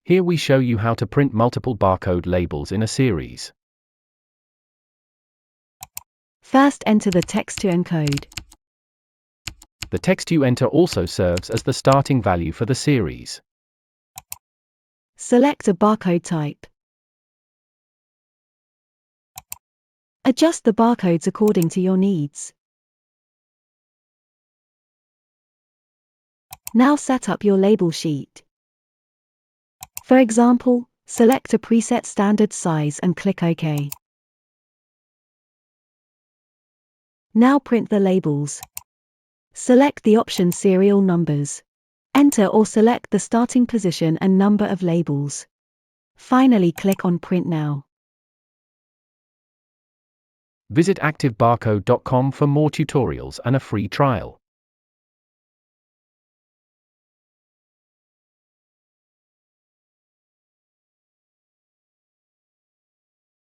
Here we show you how to print multiple barcode labels in a series. First, enter the text to encode. The text you enter also serves as the starting value for the series. Select a barcode type. Adjust the barcodes according to your needs. Now set up your label sheet. For example, select a preset standard size and click OK. Now print the labels. Select the option Serial Numbers. Enter or select the starting position and number of labels. Finally, click on Print Now. Visit ActiveBarcode.com for more tutorials and a free trial.